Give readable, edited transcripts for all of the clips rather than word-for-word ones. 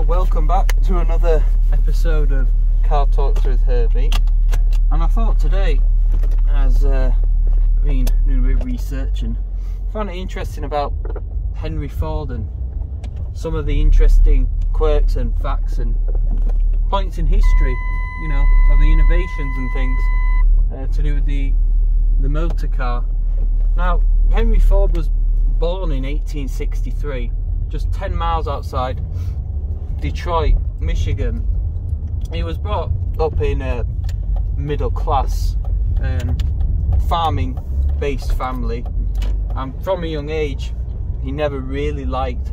welcome back to another episode of Car Talks with Herbie. And I thought today, as been doing a bit of research and found it interesting about Henry Ford and some of the interesting quirks and facts and points in history, you know, of the innovations and things to do with the motor car. Now, Henry Ford was born in 1863, just 10 miles outside Detroit, Michigan. He was brought up in a middle class farming based family, and from a young age he never really liked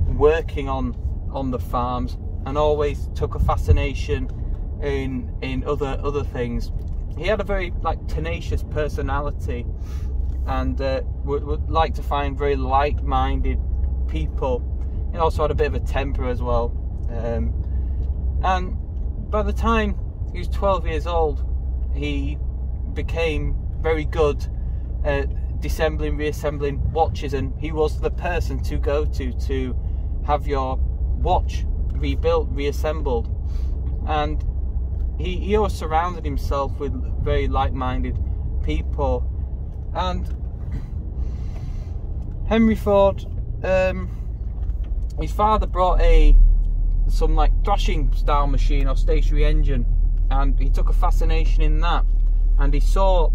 working on the farms and always took a fascination in other things. He had a very tenacious personality and would like to find very like-minded people. He also had a bit of a temper as well, and by the time he was 12 years old he became very good at reassembling watches, and he was the person to go to have your watch rebuilt, reassembled. And he always surrounded himself with very like-minded people. And Henry Ford, his father brought some thrashing style machine or stationary engine, and he took a fascination in that, and he saw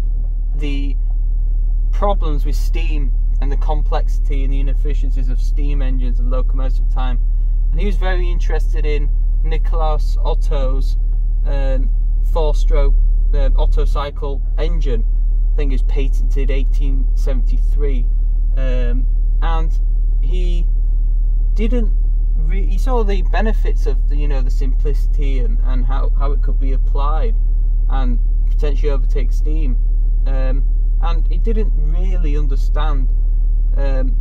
the problems with steam and the complexity and the inefficiencies of steam engines and locomotives at the time, and he was very interested in Nicolaus Otto's 4-stroke Otto cycle engine. I think it was patented 1873, and he saw the benefits of the simplicity and how it could be applied and potentially overtake steam, and he didn't really understand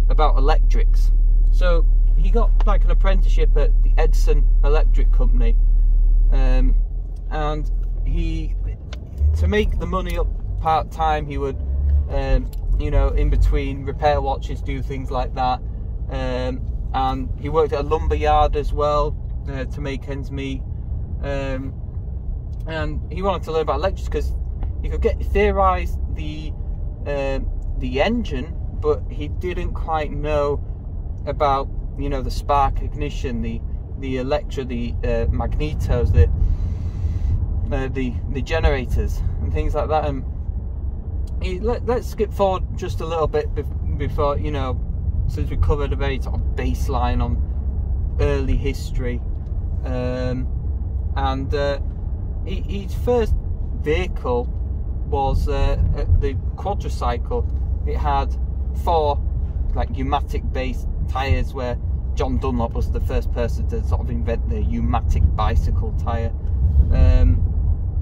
about electrics. So he got an apprenticeship at the Edison Electric Company, and to make the money up part-time, he would in between repair watches, do things like that, and he worked at a lumber yard as well to make ends meet, and he wanted to learn about electrics because he could theorize the engine, but he didn't quite know about the spark ignition, the electra, the magnetos, the generators and things like that. And let's skip forward just a little bit before, since we covered a very sort of baseline on early history, and his first vehicle was the quadricycle. It had 4 pneumatic based tyres, where John Dunlop was the first person to sort of invent the pneumatic bicycle tyre,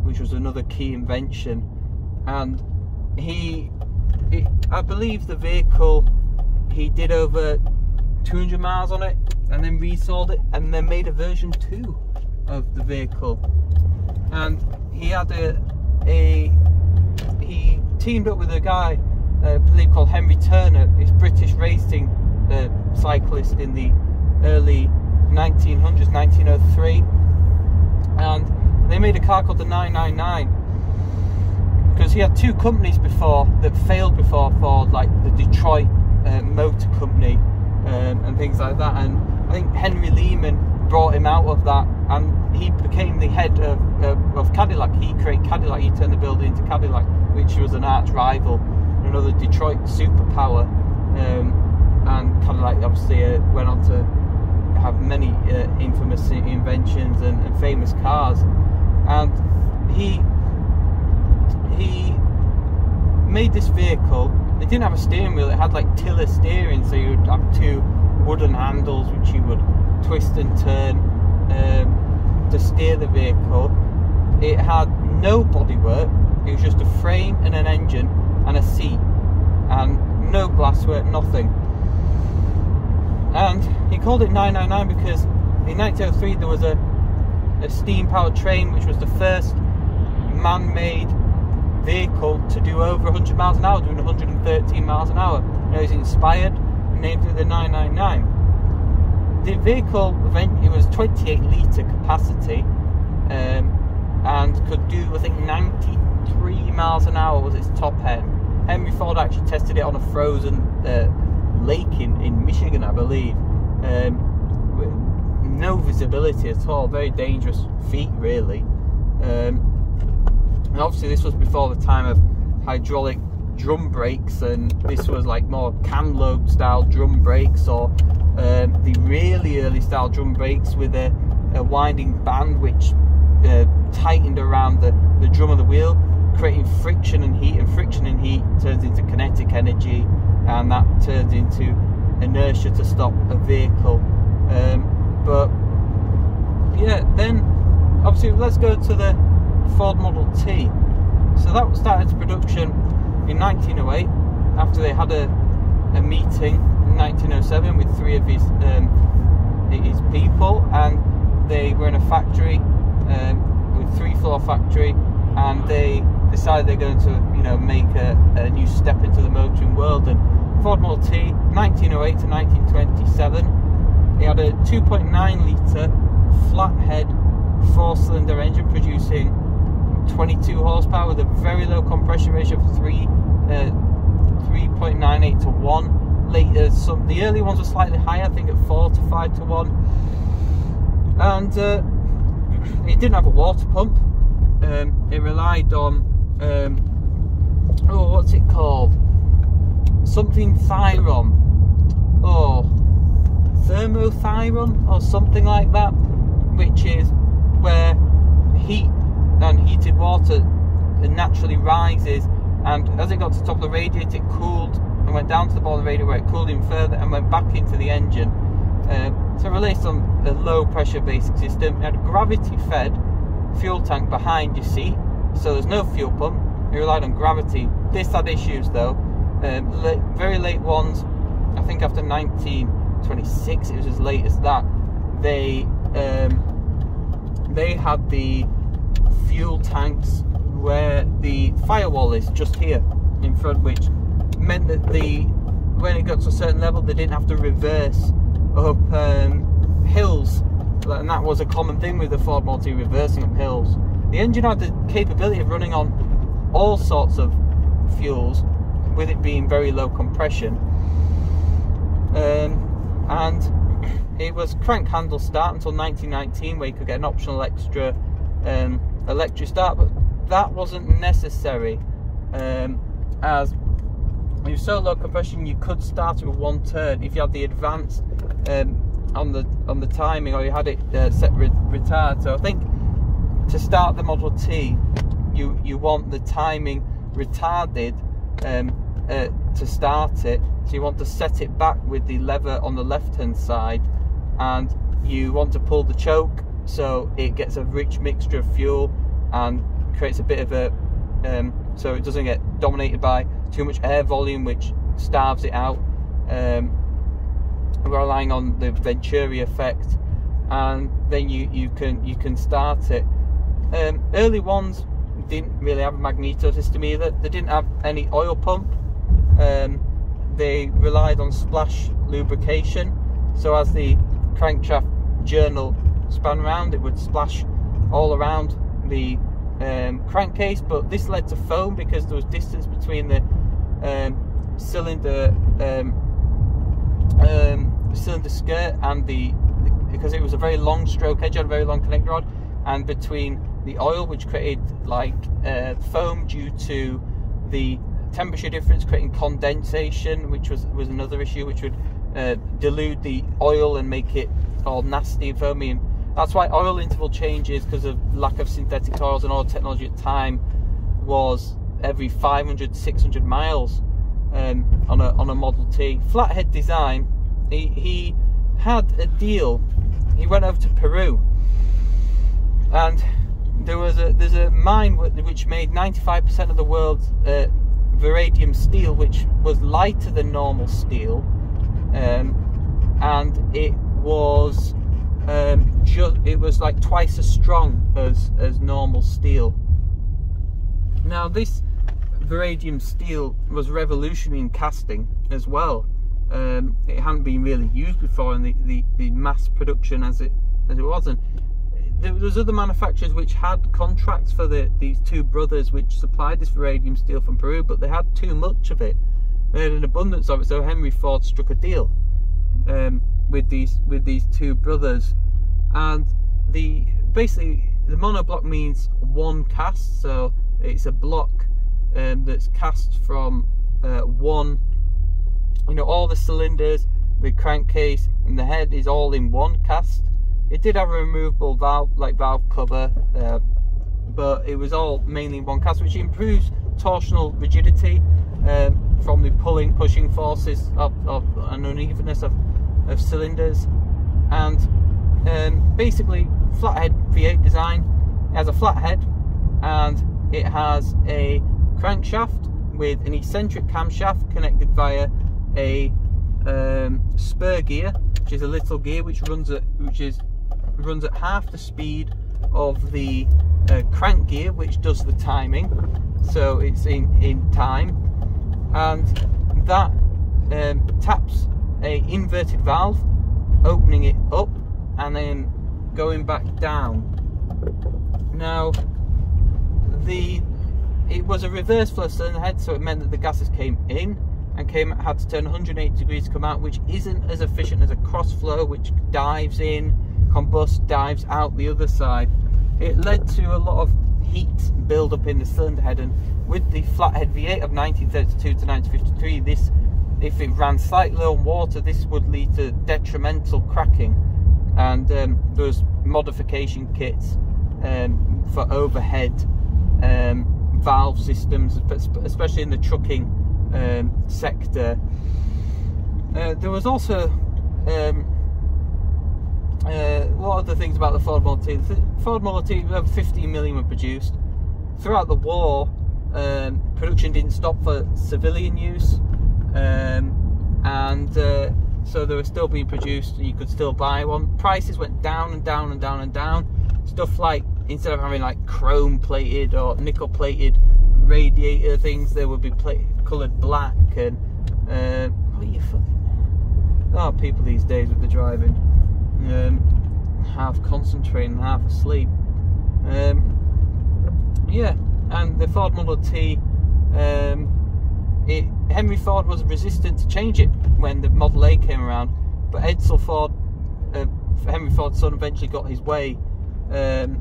which was another key invention. And I believe the vehicle, he did over 200 miles on it and then resold it and then made a version 2 of the vehicle. And he had he teamed up with a guy I believe called Henry Turner, this British racing cyclist in the early 1900s, 1903, and they made a car called the 999, because he had 2 companies before that failed before Ford, the Detroit Motor Company and things like that. And I think Henry Lehman brought him out of that, and he became the head of Cadillac. He created Cadillac. He turned the building into Cadillac, which was an arch rival, another Detroit superpower. And Cadillac obviously went on to have many infamous inventions and famous cars. And he made this vehicle. It didn't have a steering wheel. It had tiller steering, so you would have 2 wooden handles which you would twist and turn to steer the vehicle. It had no bodywork. It was just a frame and an engine and a seat, and no glasswork, nothing. And he called it 999 because in 1903 there was a steam-powered train, which was the first man-made vehicle to do over 100 miles an hour, doing 113 miles an hour. And he was inspired and named it the 999. the vehicle event, it was 28 litre capacity, and could do, I think, 93 miles an hour was its top end. Henry Ford actually tested it on a frozen lake in Michigan, I believe, with no visibility at all. Very dangerous feat, really. And obviously this was before the time of hydraulic drum brakes, and this was like more cam-load style drum brakes, or the really early style drum brakes with a winding band which tightened around the drum of the wheel, creating friction and heat, and friction and heat turns into kinetic energy, and that turns into inertia to stop a vehicle. But yeah, then obviously let's go to the Ford Model T. So that started its production in 1908 after they had a meeting in 1907 with 3 of his people, and they were in a factory, with 3-floor factory, and they decided they're going to, you know, make a new step into the motoring world. And Ford Model T, 1908 to 1927, it had a 2.9 litre flathead 4-cylinder engine producing 22 horsepower with a very low compression ratio of 3.98 to 1. Later, the early ones were slightly higher, I think at 4 to 5 to 1. And it didn't have a water pump. It relied on what's it called? Something Thyron, or thermothyron, or something like that, which is where heat and heated water naturally rises, and as it got to the top of the radiator, it cooled and went down to the bottom of the radiator where it cooled even further and went back into the engine. So it relates on a low pressure basic system. It had a gravity fed fuel tank behind your seat, so there's no fuel pump. It relied on gravity. This had issues though. Very late ones, I think after 1926, it was as late as that, they had the fuel tanks where the firewall is just here in front, which meant that when it got to a certain level, they didn't have to reverse up hills, and that was a common thing with the Ford Model T, reversing up hills. The engine had the capability of running on all sorts of fuels, with it being very low compression, and it was crank handle start until 1919, where you could get an optional extra electric start, but that wasn't necessary, as it was so low compression you could start it with 1 turn if you had the advanced on the timing, or you had it set retard. So I think to start the Model T, you want the timing retarded to start it, so you want to set it back with the lever on the left hand side, and you want to pull the choke so it gets a rich mixture of fuel and creates a bit of a so it doesn't get dominated by too much air volume, which starves it out. We're relying on the Venturi effect, and then you can start it. Early ones didn't really have a magneto system either. They didn't have any oil pump. They relied on splash lubrication, so as the crankshaft journal span around, it would splash all around the crankcase, but this led to foam because there was distance between the cylinder skirt and because it was a very long stroke edge, had a very long connector rod, and between the oil, which created like foam due to the temperature difference, creating condensation, which was another issue, which would dilute the oil and make it all nasty and foamy. And that's why oil interval changes, because of lack of synthetic oils and oil technology at the time, was every 500-600 miles on a Model T. Flathead design. He had a deal. He went over to Peru, and there's a mine which made 95% of the world's vanadium steel, which was lighter than normal steel, and it was like twice as strong as normal steel. Now this vanadium steel was revolutionary in casting as well. it hadn't been really used before in the mass production as it was. And there was other manufacturers which had contracts for these two brothers which supplied this vanadium steel from Peru, but they had too much of it. They had an abundance of it, so Henry Ford struck a deal with these two brothers. And basically the monoblock means one cast, so it's a block that's cast from one, all the cylinders, the crankcase and the head is all in one cast. It did have a removable valve cover, but it was all mainly in one cast, which improves torsional rigidity from the pushing forces of an unevenness of cylinders. And basically flathead V8 design. It has a flat head and it has a crankshaft with an eccentric camshaft connected via a spur gear, which is a little gear which runs at half the speed of the crank gear, which does the timing, so it's in time. And that taps a inverted valve, opening it up and then going back down. Now it was a reverse flow cylinder head, so it meant that the gases came in and had to turn 180 degrees to come out, which isn't as efficient as a cross flow, which dives in, combusts, dives out the other side. It led to a lot of heat build up in the cylinder head, and with the flathead V8 of 1932 to 1953, if it ran slightly low on water, this would lead to detrimental cracking. And there was modification kits for overhead valve systems, especially in the trucking sector. There was also what other things about the Ford Model T? The Ford Model T, over 15 million were produced. Throughout the war, production didn't stop for civilian use, so they were still being produced and you could still buy one. Prices went down and down and down and down. Stuff like, instead of having like chrome plated or nickel plated radiator things, they would be coloured black. And what are you fucking people these days with the driving, half concentrating, half asleep. Yeah, and the Ford Model T, Henry Ford was resistant to change it when the Model A came around, but Edsel Ford, Henry Ford's son, eventually got his way, and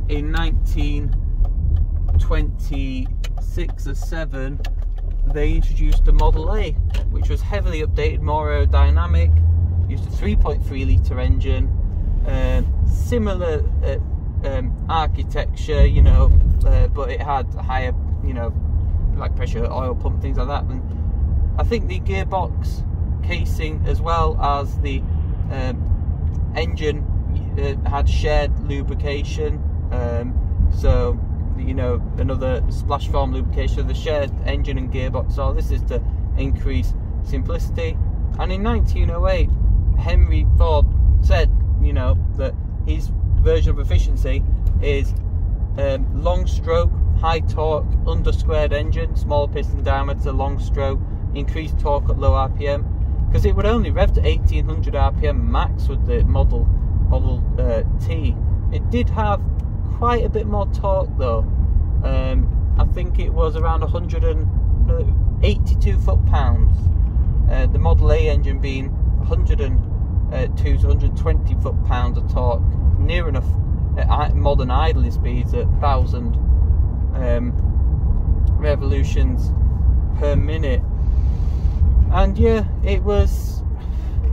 in 1926 or 7 they introduced the Model A, which was heavily updated, more aerodynamic, used a 3.3 litre engine, similar architecture, but it had higher, like pressure oil pump, things like that. And I think the gearbox casing as well as the engine had shared lubrication, so another splash foam lubrication of the shared engine and gearbox. So this is to increase simplicity. And in 1908 Henry Ford said that his version of efficiency is long stroke, high torque, under squared engine, small piston diameter, long stroke, increased torque at low RPM, because it would only rev to 1800 RPM max with the Model T. It did have quite a bit more torque though. I think it was around 182 foot-pounds. The Model A engine being 102 to 120 foot-pounds of torque, near enough at modern idling speeds at 1000 revolutions per minute. And yeah, it was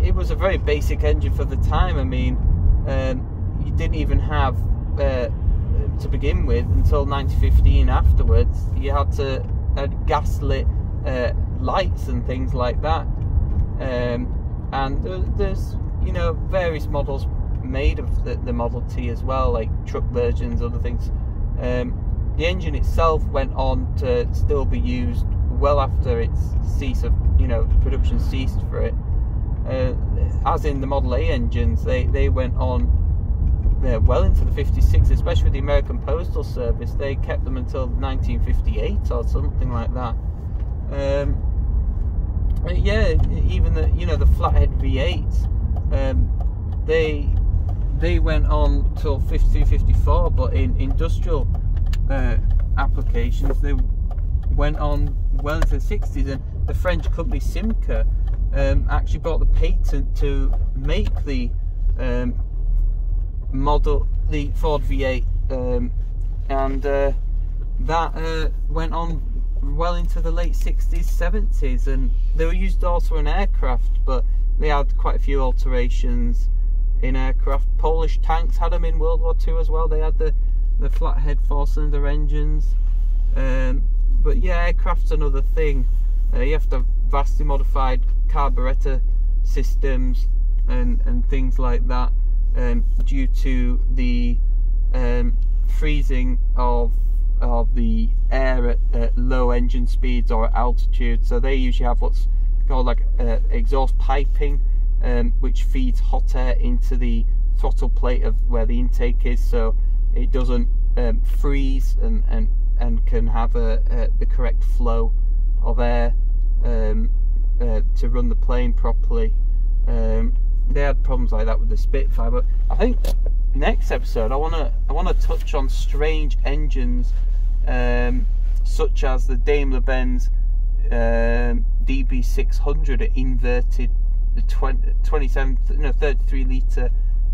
a very basic engine for the time. I mean, you didn't even have to begin with until 1915. Afterwards, you had to add gas-lit lights and things like that. And there's various models made of the Model T as well, like truck versions, other things. The engine itself went on to still be used well after its production ceased for it. As in the Model A engines, they went on well into the 56, especially with the American Postal Service. They kept them until 1958 or something like that. Yeah, even the, you know, the flathead V8s, they went on till 53, 54, but in industrial applications they went on well into the 60s, and the French company Simca actually bought the patent to make the the Ford V8, and that went on well into the late 60s, 70s, and they were used also in aircraft, but they had quite a few alterations in aircraft. Polish tanks had them in World War II as well. They had the flathead 4-cylinder engines, but yeah, aircraft's another thing. You have to have vastly modified carburetor systems and things like that, due to the freezing of the air at low engine speeds or at altitude. So they usually have what's called like exhaust piping, which feeds hot air into the throttle plate of where the intake is, so it doesn't freeze and can have the correct flow of air to run the plane properly. They had problems like that with the Spitfire, but I think next episode I want to touch on strange engines, such as the Daimler-Benz DB600 inverted 33 litre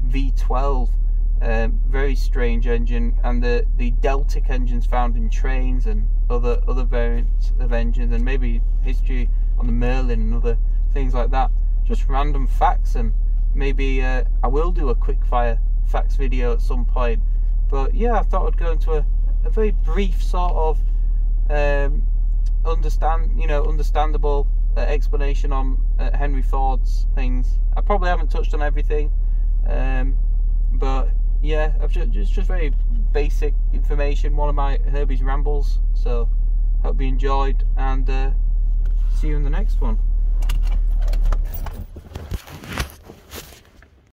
V12, very strange engine, and the Deltic engines found in trains and other variants of engines, and maybe history on the Merlin and other things like that. Just random facts, and maybe I will do a quick fire facts video at some point. But yeah, I thought I'd go into a very brief sort of understandable explanation on Henry Ford's things. I probably haven't touched on everything, but yeah, I've just very basic information. One of my Herbie's rambles. So hope you enjoyed, and see you in the next one.